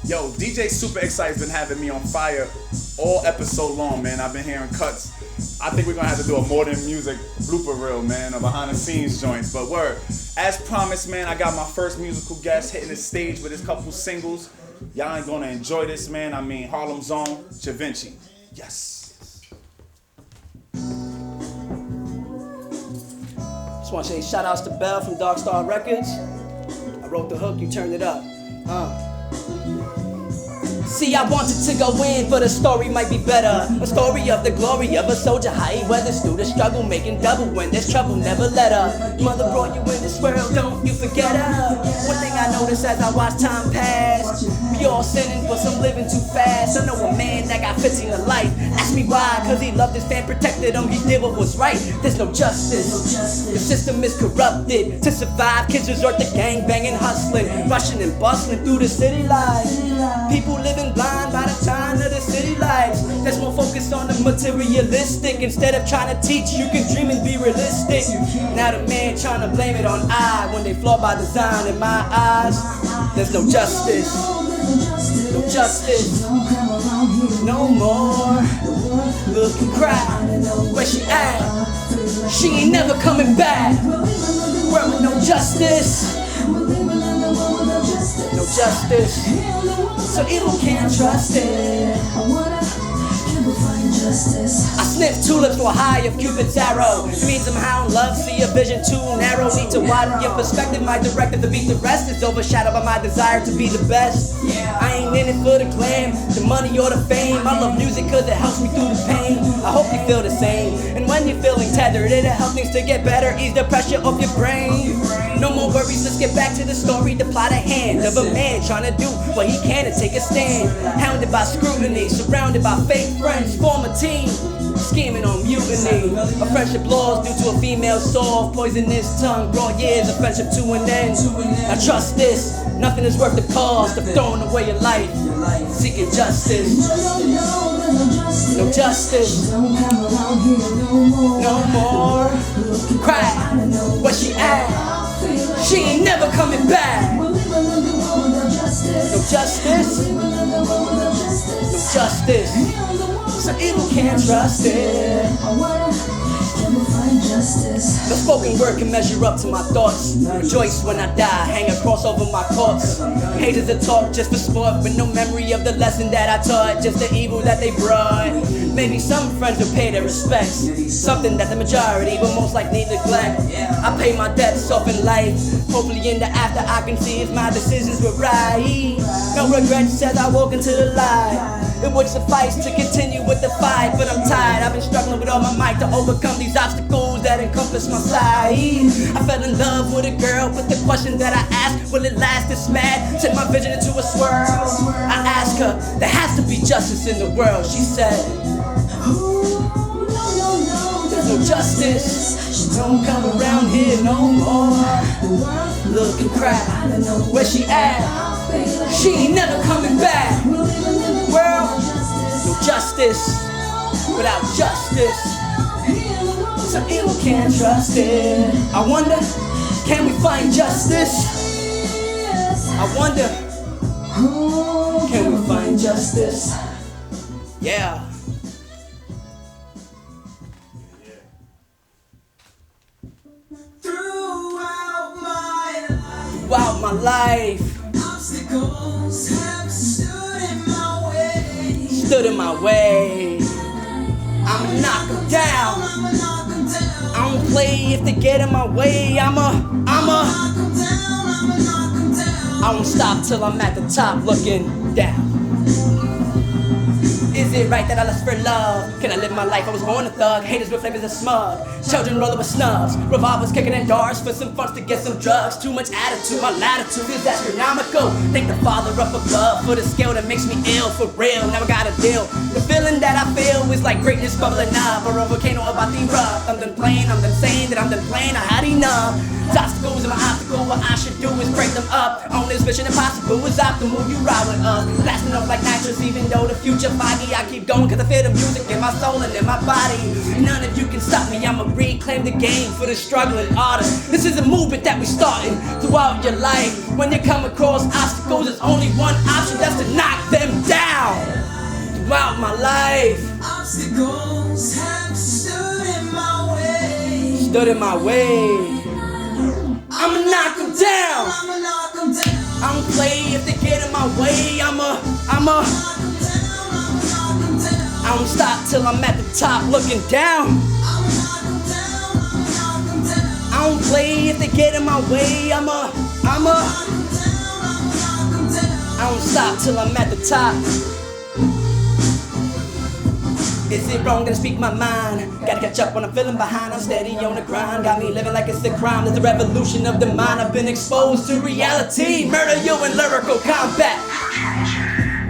Yo, DJ Super Excite's been having me on fire all episode long, man. I've been hearing cuts. I think we're gonna have to do a More Than Music blooper reel, man, or behind the scenes joints. But word, as promised, man, I got my first musical guest hitting the stage with his couple singles. Y'all ain't gonna enjoy this, man. I mean, Harlem Zone, Ja Vinci. Yes. Just want to say shout outs to Bell from Dark Star Records. I wrote the hook, you turned it up. See, I wanted to go in, but the story might be better. A story of the glory of a soldier, how he weathers through the struggle, making double when there's trouble, never let her. Mother brought you in this world, don't you forget her. One thing I noticed as I watch time pass, we all sinning, but some living too fast. I know a man that got 15 to life. Ask me why, cause he loved his fan, protected him, he did what was right. There's no justice. The system is corrupted. To survive, kids resort to gang banging, hustling, rushing and bustling through the city life. People living blind by the time of the city lights. There's more focus on the materialistic instead of trying to teach you can dream and be realistic. Now the man trying to blame it on I when they flaw by design. In my eyes, there's no justice. No justice. No more. Look and cry. Where she at? She ain't never coming back. World with no justice. No justice. So evil can't trust it. I sniff tulips for high of Cupid's arrow. It means I'm hound love, see a vision too narrow. Need to widen your perspective. My directive to beat the rest is overshadowed by my desire to be the best. I ain't in it for the glam, the money or the fame. I love music cause it helps me through the pain. I hope you feel the same. And when you're feeling tethered, it'll help things to get better. Ease the pressure off your brain. No more worries, let's get back to the story. The plot at hand of a man trying to do what he can to take a stand. Hounded by scrutiny, surrounded by fake friends. Form a team, scheming on mutiny. A friendship lost due to a female soft. Poisonous tongue brought years of friendship to an end. Now trust this, nothing is worth the cost of throwing away your life, seeking justice. No justice, no more. Cry, where she at? She ain't never coming back. No justice, no justice. So evil can't trust it. No spoken word can measure up to my thoughts. Rejoice when I die, hang a cross over my corpse. Haters that talk just for sport, with no memory of the lesson that I taught, just the evil that they brought. Maybe some friends will pay their respects, something that the majority will most likely neglect. I pay my debts off in life, hopefully in the after I can see if my decisions were right. No regrets as I walk into the light. It would suffice to continue with the fight, but I'm tired. I've been struggling with all my might to overcome these obstacles that encompass my side. I fell in love with a girl, but the question that I asked, will it last this mad? Set my vision into a swirl. I asked her, there has to be justice in the world. She said, there's no justice, don't come around here no more. Look and cry, where she at? She ain't never coming back. World, no justice without justice. Some evil can't trust it. I wonder, can we find justice? I wonder, can we find justice? Yeah. Throughout my life, obstacles have stood in my way. I'ma knock them down. I don't play if they get in my way. I won't stop till I'm at the top looking down. Is it right that I lust for love? Can I live my life? I was born a thug. Haters with flavors of smug. Children rolling with snubs. Revolvers kicking in doors for some funds to get some drugs. Too much attitude, my latitude is astronomical. Thank the Father up above for the scale that makes me ill for real. Never got a deal. The feeling that I feel is like greatness bubbling up, or a volcano about to erupt. I'm done playing, I'm done saying that I'm done playing. I had enough. Obstacles and my obstacle, what I should do is break them up. On this mission impossible is optimal, you ride with us. Blasting up like nitrous, even though the future foggy. I keep going cause I feel the music in my soul and in my body. None of you can stop me, I'ma reclaim the game for the struggling artist. This is a movement that we starting throughout your life. When you come across obstacles, there's only one option, that's to knock them down. Throughout my life, obstacles have stood in my way. Stood in my way. I'ma knock them down. I don't play if they get in my way. I don't stop till I'm at the top looking down. I don't play if they get in my way. I don't stop till I'm at the top. Is it wrong that I speak my mind? Gotta catch up when I'm feeling behind. I'm steady on the grind. Got me living like it's a crime. There's a revolution of the mind. I've been exposed to reality. Murder you in lyrical combat.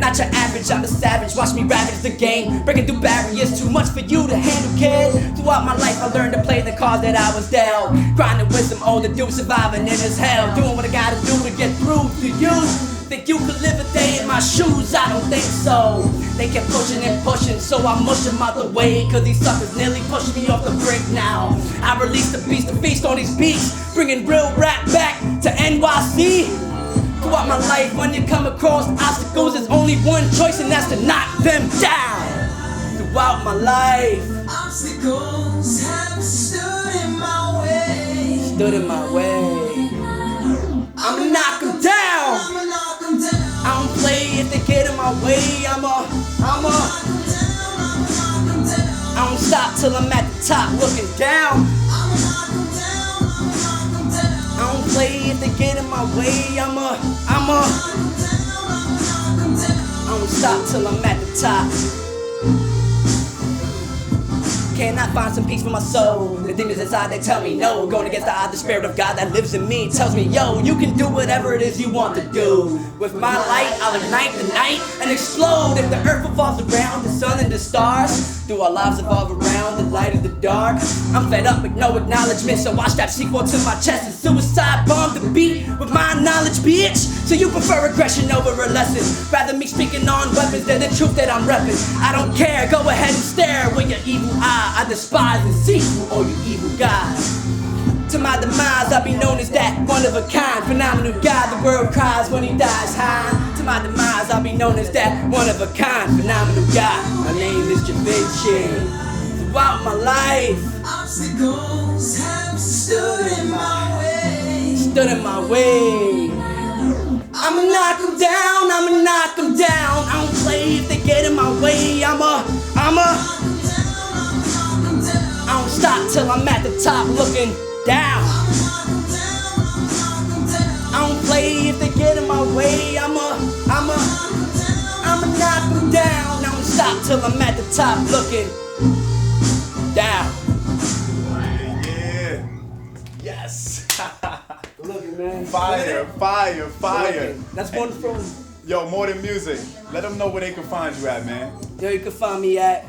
Not your average, I'm a savage. Watch me ravage the game. Breaking through barriers, too much for you to handle, kid. Throughout my life, I learned to play the cards that I was dealt. Grinding with some older dudes, surviving in this hell. Doing what I gotta do to get through to you. Think you could live a day in my shoes? I don't think so. They kept pushing and pushing, so I mush them out the way. Cause these suckers nearly pushed me off the brink now. I release the beast to feast on these beats, bringing real rap back to NYC. Throughout my life, when you come across obstacles, there's only one choice, and that's to knock them down. Throughout my life, obstacles have stood in my way. Stood in my way. I'ma knock them down. I don't play if they get in my way. I'ma till I'm at the top looking down. I don't play if they get in my way. I don't stop till I'm at the top. Can I find some peace for my soul? The demons inside, they tell me no. Going against the odds, the spirit of God that lives in me tells me, yo, you can do whatever it is you want to do. With my light, I'll ignite the night and explode. If the earth revolves around the sun and the stars, do our lives evolve around the light of the dark? I'm fed up with no acknowledgement, so I strap sequel to my chest and suicide bomb the beat with my knowledge, bitch. So you prefer aggression over a lesson, rather me speaking on weapons than the truth that I'm repping. I don't care, go ahead and stare with your evil eye. I despise and see through all you evil guys. To my demise, I'll be known as that one of a kind, phenomenal guy. The world cries when he dies high. To my demise, I'll be known as that one of a kind, phenomenal guy. My name is Ja Vinci. Throughout my life, obstacles have stood in my way. Stood in my way. I'ma knock 'em down, I'ma knock 'em down. I don't play if they get in my way. I don't stop till I'm at the top looking down. I don't play if they get in my way. I'ma knock 'em down. I don't stop till I'm at the top looking down. Yeah. Yes. Looking, man. Fire. That's one from. Yo, More Than Music. Let them know where they can find you at, man. There you can find me at.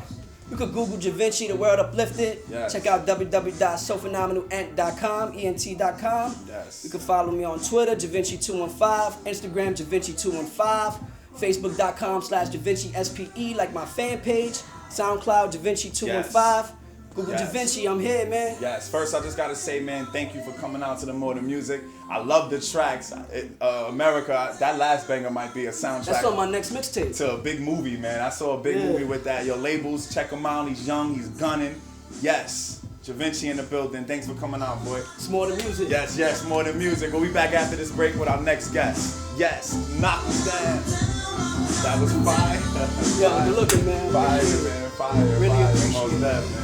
You could Google Ja Vinci, the world uplifted. Yes. Check out www.sophenomenalent.com, ENT.com. Yes. You can follow me on Twitter, JaVinci215, Instagram, JaVinci215, Facebook.com/JaVinci SPE, like my fan page, SoundCloud, JaVinci215. Google Yes. Ja Vinci, I'm here, man. Yes, first I just gotta say, man, thank you for coming out to the More Than Music. I love the tracks. America, that last banger might be a soundtrack. That's on my next mixtape. To a big movie, man. I saw a big movie with that. Your labels, check him out. He's young, he's gunning. Yes, Ja Vinci in the building. Thanks for coming out, boy. It's More Than Music. Yes, More Than Music. We'll be back after this break with our next guest. Yes, knock him down. That was fire. Yo, good looking, man. Fire, man. Fire. Really fire. appreciate Most it. deaf, man.